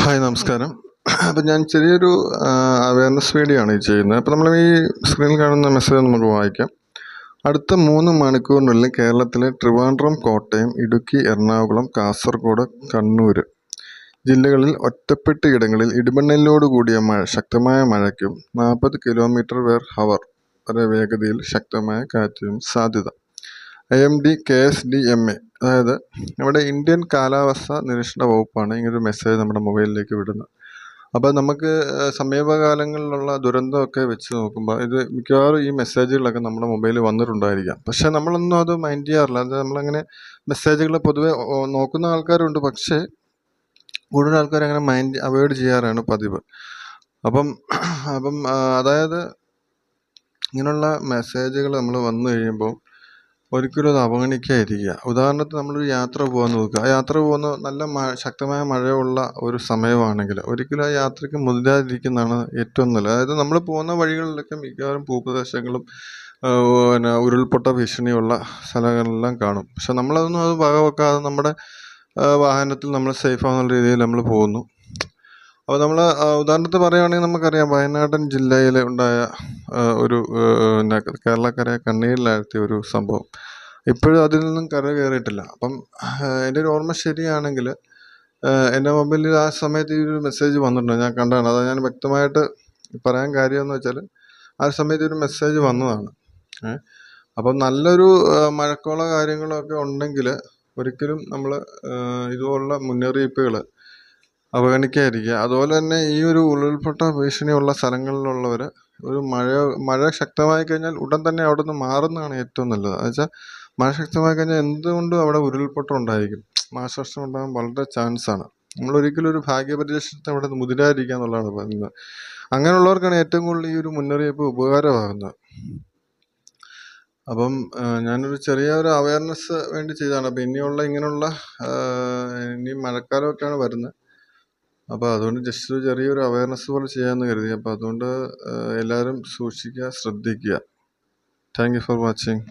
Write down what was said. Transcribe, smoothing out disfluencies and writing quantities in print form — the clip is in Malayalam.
ഹായ് നമസ്കാരം. അപ്പം ഞാൻ ചെറിയൊരു അവയർനെസ് വീഡിയോ ആണ് ഈ ചെയ്യുന്നത്. അപ്പോൾ നമ്മൾ ഈ സ്ക്രീനിൽ കാണുന്ന മെസ്സേജ് നമുക്ക് വായിക്കാം. അടുത്ത 3 മണിക്കൂറിനുള്ളിൽ കേരളത്തിലെ ട്രിവാൻഡ്രം, കോട്ടയം, ഇടുക്കി, എറണാകുളം, കാസർഗോഡ്, കണ്ണൂർ ജില്ലകളിൽ ഒറ്റപ്പെട്ടയിടങ്ങളിൽ ഇടിമിന്നലോട് കൂടിയ ശക്തമായ മഴയ്ക്കും 40 km/h വരെ വേഗതയിൽ ശക്തമായ കാറ്റിനും സാധ്യത. IMD KSDMA, അതായത് നമ്മുടെ ഇന്ത്യൻ കാലാവസ്ഥ നിരീക്ഷണ വകുപ്പാണ് ഇങ്ങനൊരു മെസ്സേജ് നമ്മുടെ മൊബൈലിലേക്ക് വിടുന്നത്. അപ്പോൾ നമുക്ക് സമീപകാലങ്ങളിലുള്ള ദുരന്തമൊക്കെ വെച്ച് നോക്കുമ്പോൾ ഇത് മിക്കവാറും ഈ മെസ്സേജുകളൊക്കെ നമ്മുടെ മൊബൈലിൽ വന്നിട്ടുണ്ടായിരിക്കാം. പക്ഷെ നമ്മളൊന്നും അത് മൈൻഡ് ചെയ്യാറില്ല. അത് നമ്മളങ്ങനെ മെസ്സേജുകൾ പൊതുവെ നോക്കുന്ന ആൾക്കാരുണ്ട്, പക്ഷേ കൂടുതൽ ആൾക്കാർ അങ്ങനെ അവോയ്ഡ് ചെയ്യാറാണ് പതിവ്. അപ്പം അതായത് ഇങ്ങനെയുള്ള മെസ്സേജുകൾ നമ്മൾ വന്നു കഴിയുമ്പോൾ ഒരിക്കലും അത് അവഗണിക്കാതിരിക്കുക. ഉദാഹരണത്തിന് നമ്മളൊരു യാത്ര പോകാൻ നോക്കുക. ആ യാത്ര പോകുന്ന നല്ല ശക്തമായ മഴയുള്ള ഒരു സമയമാണെങ്കിൽ ഒരിക്കലും ആ യാത്രയ്ക്ക് മുതിരാതിരിക്കുന്നതാണ് ഏറ്റവും നല്ലത്. അതായത് നമ്മൾ പോകുന്ന വഴികളിലൊക്കെ മിക്കവാറും ഭൂപ്രദേശങ്ങളും ഉരുൾപൊട്ട ഭീഷണിയുള്ള സ്ഥലങ്ങളെല്ലാം കാണും. പക്ഷെ നമ്മളതൊന്നും വകവെക്കാതെ നമ്മുടെ വാഹനത്തിൽ നമ്മൾ സേഫാകുന്ന രീതിയിൽ നമ്മൾ പോകുന്നു. അപ്പോൾ നമ്മൾ ഉദാഹരണത്തിന് പറയുകയാണെങ്കിൽ നമുക്കറിയാം, വയനാടൻ ജില്ലയിൽ ഉണ്ടായ ഒരു കേരളക്കരയെ കണ്ണീരിലാഴ്ത്തിയ ഒരു സംഭവം. ഇപ്പോഴും അതിൽ നിന്നും കര കയറിയിട്ടില്ല. അപ്പം എൻ്റെ ഒരു ഓർമ്മ ശരിയാണെങ്കിൽ എൻ്റെ മൊബൈലിൽ ആ സമയത്ത് ഈ ഒരു മെസ്സേജ് വന്നിട്ടുണ്ട്. ഞാൻ കണ്ടതാണ്. അത് ഞാൻ വ്യക്തമായിട്ട് പറയാൻ കാര്യമെന്ന് വെച്ചാൽ ആ സമയത്ത് ഒരു മെസ്സേജ് വന്നതാണ്. അപ്പം നല്ലൊരു മഴക്കോള കാര്യങ്ങളൊക്കെ ഉണ്ടെങ്കിൽ ഒരിക്കലും നമ്മൾ ഇതുപോലുള്ള മുന്നറിയിപ്പുകൾ അവഗണിക്കാതിരിക്കുക. അതുപോലെ തന്നെ ഈ ഒരു ഉരുൾപൊട്ട ഭീഷണിയുള്ള സ്ഥലങ്ങളിലുള്ളവർ ഒരു മഴ ശക്തമായി കഴിഞ്ഞാൽ ഉടൻ തന്നെ അവിടെ നിന്ന് മാറുന്നതാണ് ഏറ്റവും നല്ലത്. എന്ന് വെച്ചാൽ മഴ ശക്തമായി കഴിഞ്ഞാൽ എന്തുകൊണ്ടും അവിടെ ഉരുൾപൊട്ടം ഉണ്ടായിരിക്കും, നാശനഷ്ടം ഉണ്ടാകാൻ വളരെ ചാൻസാണ്. നമ്മളൊരിക്കലും ഒരു ഭാഗ്യപരീക്ഷണത്തെ അവിടെ മുതിരാതിരിക്കുക എന്നുള്ളതാണ് പറയുന്നത്. അങ്ങനെയുള്ളവർക്കാണ് ഏറ്റവും കൂടുതൽ ഈ ഒരു മുന്നറിയിപ്പ് ഉപകാരമാകുന്നത്. അപ്പം ഞാനൊരു ചെറിയ ഒരു അവയർനെസ് വേണ്ടി ചെയ്തതാണ്. അപ്പം ഇനിയുള്ള ഇനി മഴക്കാലമൊക്കെയാണ് വരുന്നത്. അപ്പോൾ അതുകൊണ്ട് ജസ്റ്റ് ചെറിയൊരു അവയർനെസ് പോലെ ചെയ്യാമെന്ന് കരുതി. അപ്പോൾ അതുകൊണ്ട് എല്ലാവരും സൂക്ഷിക്കുക, ശ്രദ്ധിക്കുക. Thank you for watching.